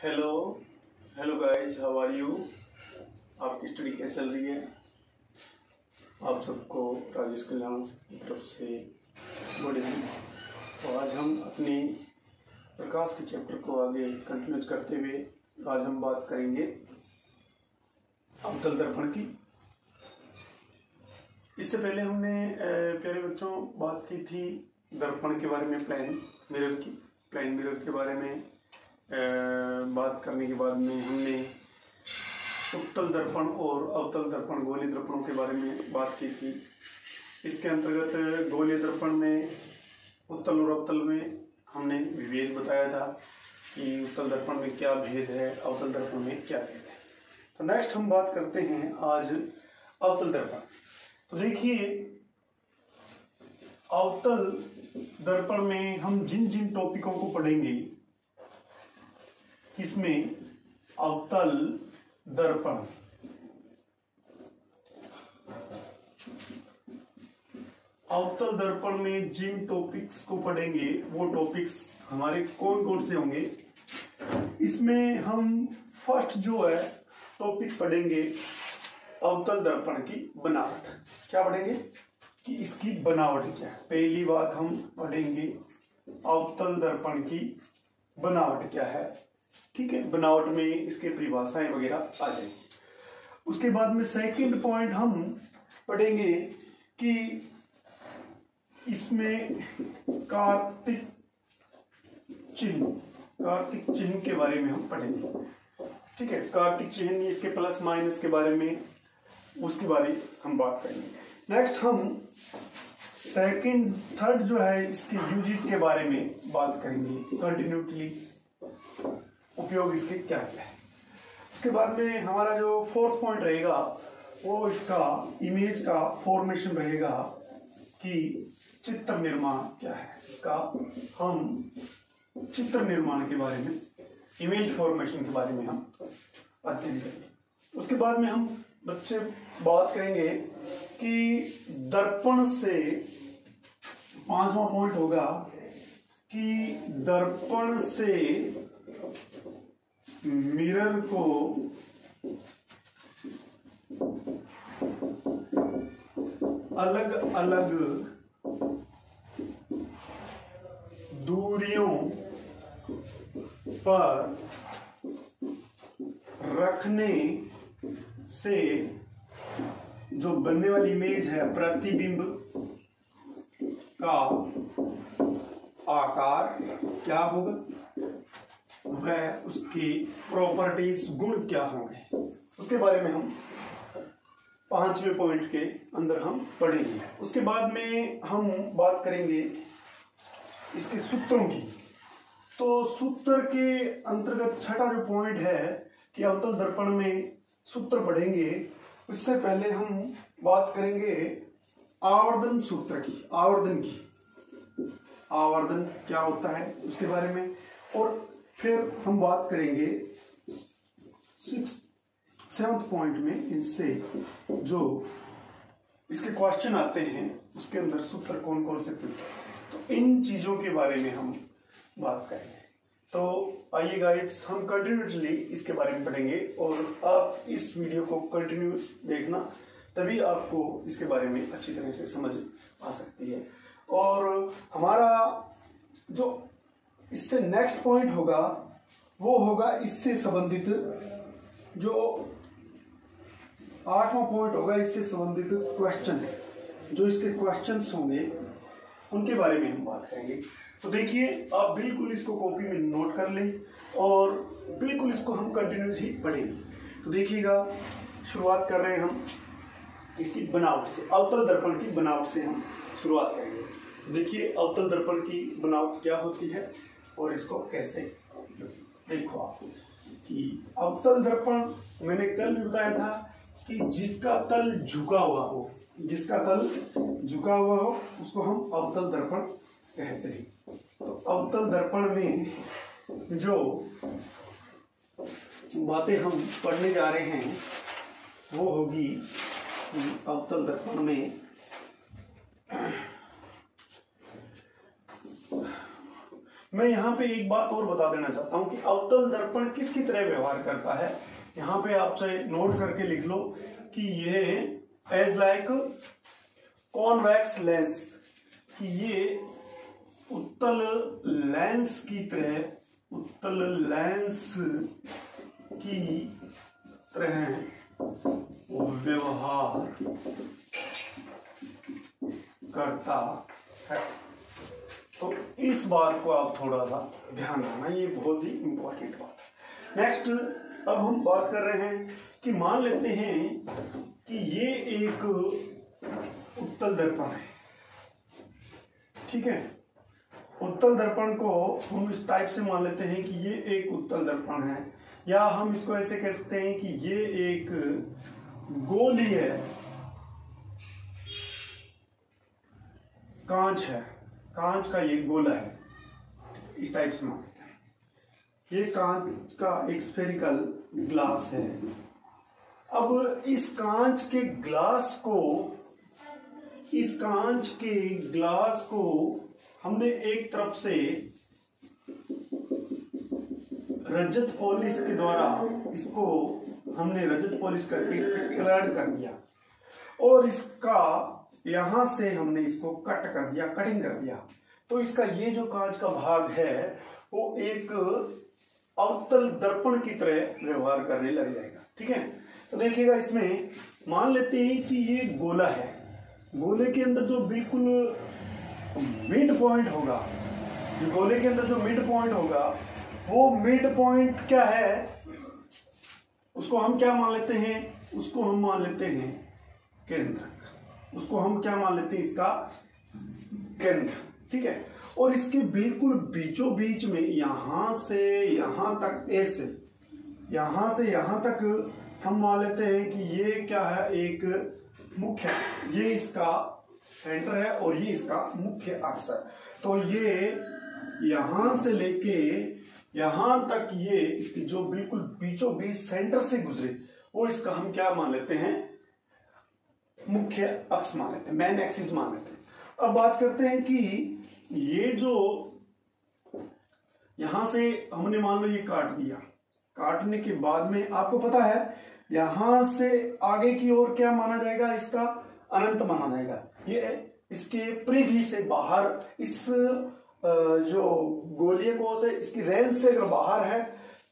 Hello hello guys, how are you. आपकी study कैसे चल रही है? आप सबको राजेश कल्याण की तरफ से गुड इवनिंग। तो आज हम अपने प्रकाश के चैप्टर को आगे कंटिन्यूज करते हुए आज हम बात करेंगे अवतल दर्पण की। इससे पहले हमने प्यारे बच्चों बात की थी दर्पण के बारे में, प्लेन मिरर के बारे में बात करने के बाद में हमने उत्तल दर्पण और अवतल दर्पण गोलीय दर्पणों के बारे में बात की थी। इसके अंतर्गत गोलीय दर्पण में उत्तल और अवतल में हमने विभेद बताया था कि उत्तल दर्पण में क्या भेद है, अवतल दर्पण में क्या भेद है। तो नेक्स्ट हम बात करते हैं आज अवतल दर्पण। तो देखिए, अवतल दर्पण में हम जिन जिन टॉपिकों को पढ़ेंगे, इसमें अवतल दर्पण में जिन टॉपिक्स को पढ़ेंगे वो टॉपिक्स हमारे कौन कौन से होंगे। इसमें हम फर्स्ट जो है टॉपिक पढ़ेंगे अवतल दर्पण की बनावट। क्या पढ़ेंगे कि इसकी बनावट क्या है। पहली बात हम पढ़ेंगे अवतल दर्पण की बनावट क्या है। ठीक है, बनावट में इसके परिभाषाएं वगैरह आ जाएंगी। उसके बाद में सेकंड पॉइंट हम पढ़ेंगे कि इसमें कार्तिक चिन्ह के बारे में हम पढ़ेंगे। ठीक है, कार्तिक चिन्ह, इसके प्लस माइनस के बारे में, उसके बारे हम बात करेंगे। नेक्स्ट हम थर्ड जो है इसके यूजेज के बारे में बात करेंगे, कंटिन्यूटी उपयोग इसके क्या है। उसके बाद में हमारा जो फोर्थ पॉइंट रहेगा वो इसका इमेज का फॉर्मेशन रहेगा कि चित्र निर्माण क्या है। इसका हम चित्र निर्माण के बारे में, इमेज फॉर्मेशन के बारे में हम अध्ययन करेंगे। उसके बाद में हम बच्चे बात करेंगे कि दर्पण से, पांचवा पॉइंट होगा कि दर्पण से मिरर को अलग अलग दूरियों पर रखने से जो बनने वाली इमेज है, प्रतिबिंब का आकार क्या होगा, वह उसकी प्रॉपर्टीज, गुण क्या होंगे, उसके बारे में हम पांचवें पॉइंट के अंदर हम पढ़ेंगे। उसके बाद में हम बात करेंगे इसके सूत्रों की। तो सूत्र के अंतर्गत छठा जो पॉइंट है कि अवतल दर्पण में सूत्र पढ़ेंगे। उससे पहले हम बात करेंगे आवर्धन सूत्र की, आवर्धन क्या होता है उसके बारे में, और फिर हम बात करेंगे सेवंथ पॉइंट में इससे जो इसके क्वेश्चन आते हैं उसके अंदर सूत्र कौन कौन से हैं। तो इन चीजों के बारे में हम बात करेंगे। तो आइए गाइस, हम कंटिन्यूसली इसके बारे में पढ़ेंगे और आप इस वीडियो को कंटिन्यूस देखना, तभी आपको इसके बारे में अच्छी तरह से समझ आ सकती है। और हमारा जो इससे नेक्स्ट पॉइंट होगा वो होगा इससे संबंधित, जो आठवां पॉइंट होगा इससे संबंधित क्वेश्चन है। जो इसके क्वेश्चंस होंगे उनके बारे में हम बात करेंगे। तो देखिए, आप बिल्कुल इसको कॉपी में नोट कर लें और बिल्कुल इसको हम कंटिन्यूस ही पढ़ेंगे। तो देखिएगा, शुरुआत कर रहे हैं हम इसकी बनावट से, अवतल दर्पण की बनावट से हम शुरुआत करेंगे। देखिए, अवतल दर्पण की बनावट क्या होती है और इसको कैसे देखो आप कि अवतल दर्पण, मैंने कल भी बताया था कि जिसका तल झुका हुआ हो, उसको हम अवतल दर्पण कहते हैं। तो अवतल दर्पण में जो बातें हम पढ़ने जा रहे हैं वो होगी अवतल दर्पण में मैं यहाँ पे एक बात और बता देना चाहता हूँ कि अवतल दर्पण किसकी तरह व्यवहार करता है। यहाँ पे आपसे नोट करके लिख लो कि ये एज लाइक कॉन्वेक्स लेंस, कि ये उत्तल लेंस की तरह, उत्तल लेंस की तरह व्यवहार करता है। तो इस बात को आप थोड़ा सा ध्यान रखना, ये बहुत ही इंपॉर्टेंट बात है। नेक्स्ट अब हम बात कर रहे हैं कि मान लेते हैं कि ये एक उत्तल दर्पण है, ठीक है। उत्तल दर्पण को हम इस टाइप से मान लेते हैं कि ये एक उत्तल दर्पण है, या हम इसको ऐसे कह सकते हैं कि ये एक गोलीय कांच है, कांच का ये गोला है, इस टाइप से मान लेते हैं। ये कांच का एक स्फेरिकल ग्लास है। अब इस कांच के ग्लास को, इस कांच के ग्लास को हमने एक तरफ से रजत पॉलिश के द्वारा, इसको हमने रजत पॉलिश करके इस पे कलर्ड कर दिया, और इसका यहां से हमने इसको कट कर दिया, कटिंग कर दिया। तो इसका ये जो कांच का भाग है वो एक अवतल दर्पण की तरह व्यवहार करने लग जाएगा, ठीक है। तो देखिएगा, इसमें मान लेते हैं कि ये गोला है, गोले के अंदर जो बिल्कुल मिड पॉइंट होगा, जो गोले के अंदर जो मिड पॉइंट होगा, वो मिड पॉइंट क्या है, उसको हम क्या मान लेते हैं, उसको हम मान लेते हैं केंद्र, उसको हम क्या मान लेते हैं, इसका केंद्र, ठीक है। और इसके बिल्कुल बीचों बीच में यहां से यहां तक, ऐसे यहां से यहां तक हम मान लेते हैं कि ये क्या है, एक मुख्य अक्ष, ये इसका सेंटर है और ये इसका मुख्य अक्ष है। तो ये यहां से लेके यहां तक, ये इसकी जो बिल्कुल बीचों बीच सेंटर से गुजरे, वो इसका हम क्या मान लेते हैं, मुख्य अक्ष मान लेते हैं, मेन एक्सिस मान लेते हैं। अब बात करते हैं कि ये जो यहां से हमने मान लो ये काट दिया, काटने के बाद में आपको पता है यहां से आगे की ओर क्या माना जाएगा, इसका अनंत माना जाएगा। ये इसके परिधि से बाहर, इस जो गोलीय कोश है इसकी रेंज से अगर बाहर है,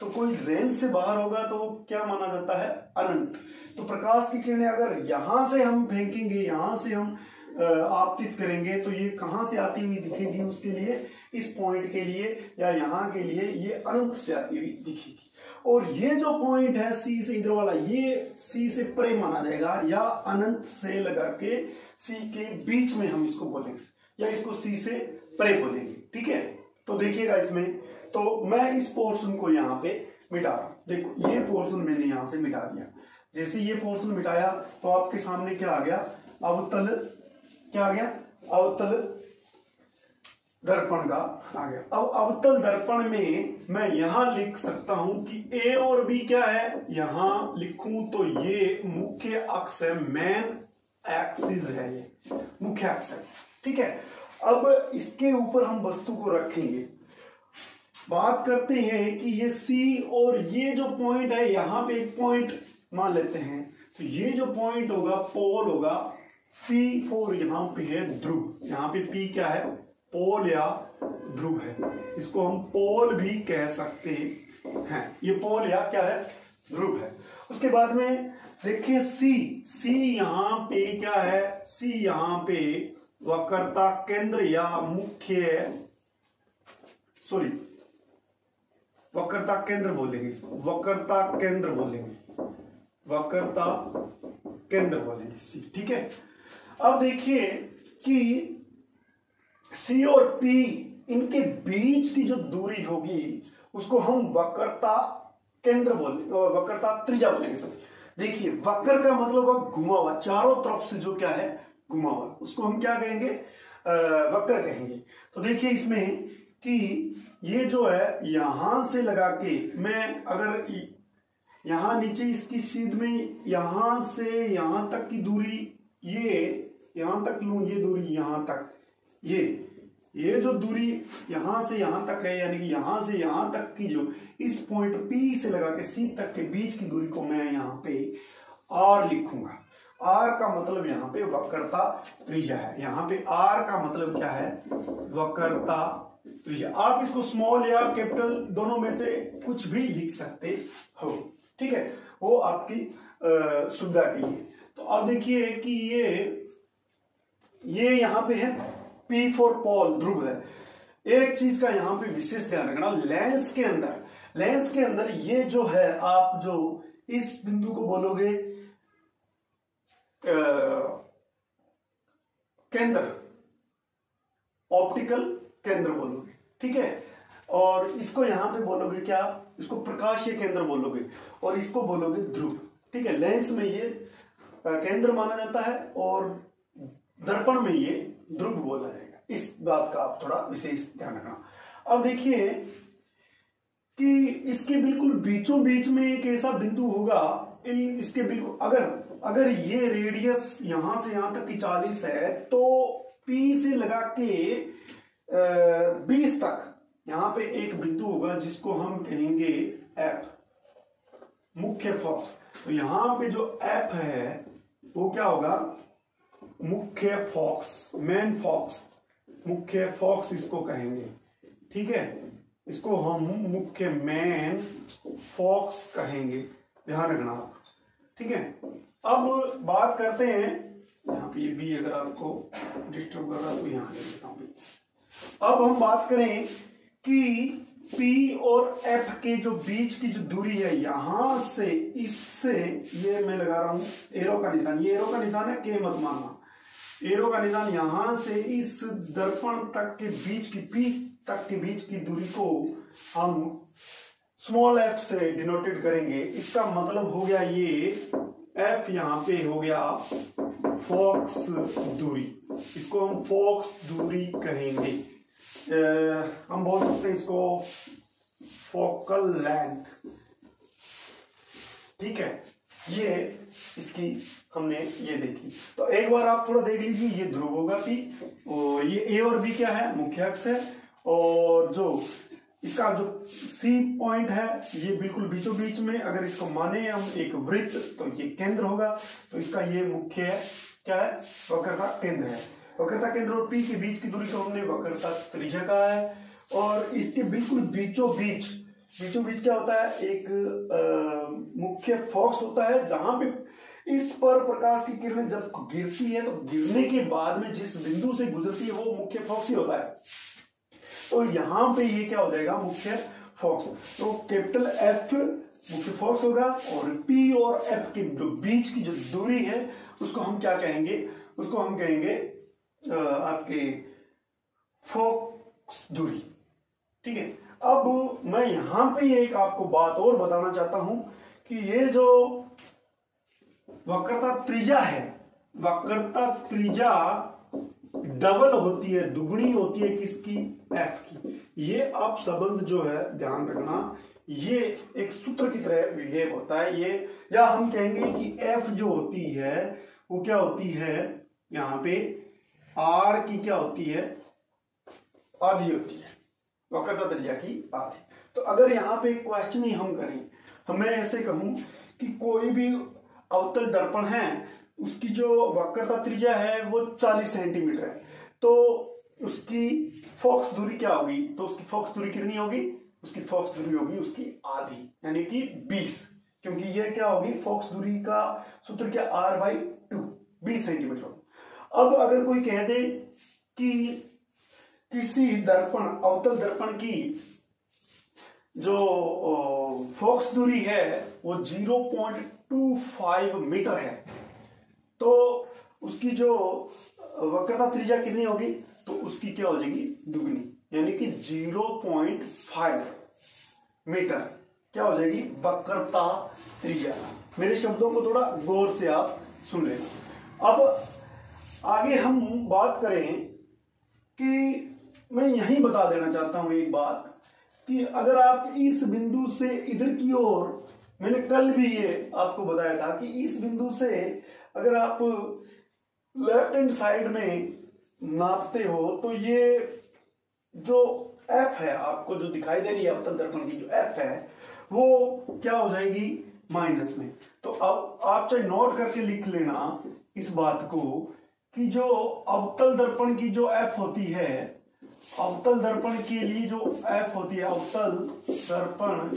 तो कोई रेंज से बाहर होगा तो क्या माना जाता है, अनंत। तो प्रकाश की किरणें अगर यहां से हम फेंकेंगे, यहां से हम आपतित करेंगे, तो ये कहां से आती हुई दिखेगी, उसके लिए इस पॉइंट के लिए या यहां के लिए ये अनंत से आती हुई दिखेगी। और ये जो पॉइंट है सी से इधर वाला, ये सी से परे माना जाएगा, या अनंत से लगा के सी के बीच में हम इसको बोलेंगे, या इसको सी से परे बोलेंगे, ठीक है। तो देखिएगा इसमें, तो मैं इस पोर्शन को यहाँ पे मिटा रहा हूं, देखो ये पोर्शन मैंने यहां से मिटा दिया। जैसे ये पोर्शन मिटाया तो आपके सामने क्या आ गया, अवतल, क्या आ गया, अवतल दर्पण का आ गया। अब अवतल दर्पण में मैं यहां लिख सकता हूं कि ए और बी क्या है, यहां लिखूं तो ये मुख्य अक्ष है, मेन एक्सिस है, ये मुख्य अक्ष है, ठीक है। अब इसके ऊपर हम वस्तु को रखेंगे, बात करते हैं कि ये सी और ये जो पॉइंट है, यहां पे एक पॉइंट मान लेते हैं, तो ये जो पॉइंट होगा, पोल होगा, P4 यहां पे है ध्रुव, यहां पे P क्या है, पोल या ध्रुव है, इसको हम पोल भी कह सकते हैं, ये पोल या क्या है, ध्रुव है। उसके बाद में देखिए C यहां पे क्या है, C यहां पे वक्रता केंद्र या मुख्य, सॉरी वक्रता केंद्र बोलेंगे इसको, वक्रता केंद्र बोलेंगे, वक्रता केंद्र बोलेंगे सी, ठीक है। अब देखिए कि सी और पी, इनके बीच की जो दूरी होगी उसको हम वक्रता केंद्र बोलेंगे, वक्रता त्रिज्या बोलेंगे सब। देखिए वक्र का मतलब वह घुमा हुआ, चारों तरफ से जो क्या है, घुमा हुआ, उसको हम क्या कहेंगे, वक्र कहेंगे। तो देखिए इसमें कि ये जो है यहां से लगा के, मैं अगर यहां नीचे इसकी सीध में यहां से यहां तक की दूरी, ये यहां तक लूं, ये दूरी यहां तक, ये ये जो दूरी यहां से यहां तक है, यानी कि यहां से यहां तक की जो इस पॉइंट P से लगा के C तक के बीच की दूरी को मैं यहाँ पे R लिखूंगा। R का मतलब यहाँ पे वक्रता त्रिज्या है। यहाँ पे R का मतलब क्या है? वक्रता त्रिज्या। आप इसको स्मॉल या कैपिटल दोनों में से कुछ भी लिख सकते हो, ठीक है, वो आपकी सुविधा के लिए। तो अब देखिए कि ये यहाँ पे है P फॉर पोल, ध्रुव है। एक चीज का यहाँ पे विशेष ध्यान रखना, लेंस के अंदर ये जो है, आप जो इस बिंदु को बोलोगे केंद्र, ऑप्टिकल केंद्र बोलोगे, ठीक है, और इसको यहां पे बोलोगे क्या? इसको प्रकाशीय केंद्र बोलोगे और इसको बोलोगे ध्रुव, ठीक है। लेंस में ये केंद्र माना जाता है और दर्पण में ये ध्रुव बोला जाएगा। इस बात का आप थोड़ा विशेष ध्यान रखना। अब देखिए कि इसके बिल्कुल बीचों बीच में एक ऐसा बिंदु होगा, इसके बिल्कुल अगर ये रेडियस यहां से यहां तक की 40 है, तो P से लगा के 20 तक यहां पे एक बिंदु होगा जिसको हम कहेंगे F, मुख्य फोकस। तो यहां पे जो F है वो क्या होगा? मुख्य फोकस, मेन फोकस, मुख्य फोकस इसको कहेंगे, ठीक है। इसको हम मुख्य मेन फोकस कहेंगे, ध्यान रखना आप, ठीक है। अब बात करते हैं, यहाँ पे ये भी अगर आपको डिस्टर्ब कर रहा है तो यहाँ ले लेता हूं। अब हम बात करें कि P और F के जो बीच की जो दूरी है, यहां से इससे, ये मैं लगा रहा हूं एरो का निशान, ये एरो का निशान है, के मत मानना। एरो का निशान यहां से इस दर्पण तक के बीच की, P तक के बीच की दूरी को हम स्मॉल f से डिनोटेड करेंगे। इसका मतलब हो गया ये f यहां पे हो गया फोकस दूरी, इसको हम फोकस दूरी कहेंगे। हम बोल सकते हैं इसको फोकल लेंथ, ठीक है। ये इसकी हमने ये देखी। तो एक बार आप थोड़ा देख लीजिए, ये ध्रुव होगा P, और ये A और B क्या है? मुख्य अक्ष है, और जो इसका जो C पॉइंट है ये बिल्कुल बीचों बीच में, अगर इसको माने हम एक वृत्त तो ये केंद्र होगा। तो इसका ये मुख्य है, क्या है? वक्रता केंद्र है। वक्रता केंद्र और P के बीच की दूरी को हमने वक्रता त्रिज्या कहा है। और इसके बिल्कुल बीचों बीच क्या होता है? एक मुख्य फोकस होता है, जहां पे इस पर प्रकाश की किरणें जब गिरती है तो गिरने के बाद में जिस बिंदु से गुजरती है वो मुख्य फोकस ही होता है। तो यहां पे ये क्या हो जाएगा? मुख्य फोकस। तो कैपिटल F मुख्य फोकस होगा, और P और F के बीच की जो दूरी है उसको हम क्या कहेंगे? उसको हम कहेंगे आपके फोकस दूरी, ठीक है। अब मैं यहां पे एक आपको बात और बताना चाहता हूं कि ये जो वक्रता त्रिज्या है, वक्रता त्रिज्या डबल होती है, दुगुनी होती है किसकी? F की। ये आप संबंध जो है ध्यान रखना, ये एक सूत्र की तरह बिहेव होता है ये, या हम कहेंगे कि F जो होती है वो क्या होती है? यहां पे R की क्या होती है? आधी होती है, वक्रता त्रिज्या की आधी। तो अगर यहाँ पे क्वेश्चन ही हम करें, मैं ऐसे कहूं कि कोई भी अवतल दर्पण है, उसकी जो वक्रता त्रिज्या है वो 40 सेंटीमीटर है, तो उसकी फोकस दूरी क्या होगी? तो उसकी फोकस दूरी कितनी होगी? उसकी फोकस दूरी होगी उसकी आधी, यानी कि 20, क्योंकि ये क्या होगी? फोकस दूरी का सूत्र क्या? R/2, 20 सेंटीमीटर होगी। अब अगर कोई कह दे कि किसी दर्पण, अवतल दर्पण की जो फोकस दूरी है वो 0.25 मीटर है, तो उसकी जो वक्रता त्रिज्या कितनी होगी? तो उसकी क्या हो जाएगी? दुगनी, यानी कि 0.5 मीटर क्या हो जाएगी? वक्रता त्रिज्या। मेरे शब्दों को थोड़ा गौर से आप सुन लेना। अब आगे हम बात करें कि मैं यही बता देना चाहता हूं एक बात, कि अगर आप इस बिंदु से इधर की ओर, मैंने कल भी ये आपको बताया था कि इस बिंदु से अगर आप लेफ्ट हैंड साइड में नापते हो तो ये जो एफ है आपको जो दिखाई दे रही है अवतल दर्पण की जो एफ है वो क्या हो जाएगी माइनस में। तो अब आप चाहे नोट करके लिख लेना इस बात को कि जो अवतल दर्पण की जो एफ होती है, अवतल दर्पण के लिए जो एफ होती है, अवतल दर्पण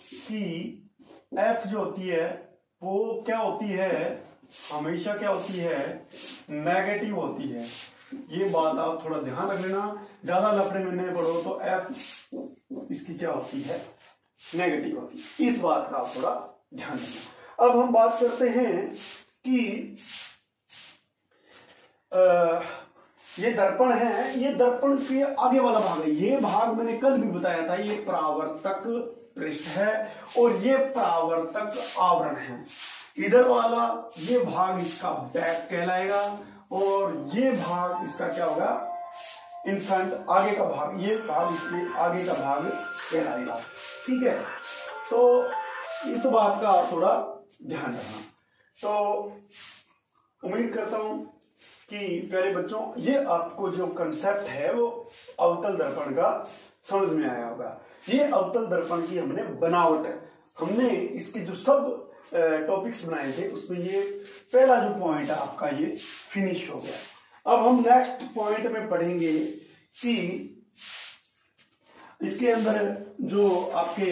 की एफ जो होती है वो क्या होती है, हमेशा क्या होती है, नेगेटिव होती है। ये बात आप थोड़ा ध्यान रख लेना, ज्यादा लफड़े में नहीं पढ़ो तो एफ इसकी क्या होती है, नेगेटिव होती है। इस बात का आप थोड़ा ध्यान रखना। अब हम बात करते हैं कि ये दर्पण है, ये दर्पण के आगे वाला भाग है। ये भाग मैंने कल भी बताया था, ये परावर्तक पृष्ठ है और ये परावर्तक आवरण है। इधर वाला ये भाग इसका बैक कहलाएगा और ये भाग इसका क्या होगा, इन फ्रंट, आगे का भाग, ये भाग इसके आगे का भाग कहलाएगा। ठीक है, तो इस बात का आप थोड़ा ध्यान रखना। तो उम्मीद करता हूं कि प्यारे बच्चों ये आपको जो कंसेप्ट है वो अवतल दर्पण का समझ में आया होगा। ये अवतल दर्पण की हमने बनावट है, हमने इसके जो सब टॉपिक्स बनाए थे उसमें ये पहला जो पॉइंट है आपका ये फिनिश हो गया। अब हम नेक्स्ट पॉइंट में पढ़ेंगे कि इसके अंदर जो आपके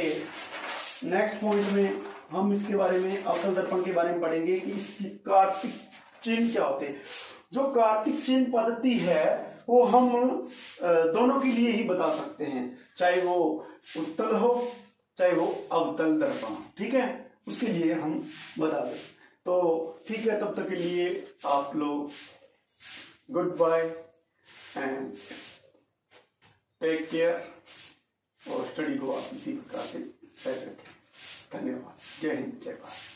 नेक्स्ट पॉइंट में हम इसके बारे में अवतल दर्पण के बारे में पढ़ेंगे कि इसकी कार्तिक चिन्ह क्या होते हैं। जो कार्तिक चिन्ह पद्धति है वो हम दोनों के लिए ही बता सकते हैं, चाहे वो उत्तल हो चाहे वो अवतल दर्पण। ठीक है, उसके लिए हम बता दें। तो ठीक है, तब तक के लिए आप लोग good bye and take care और स्टडी को आप इसी प्रकार से जारी रखें। धन्यवाद। जय हिंद, जय भारत।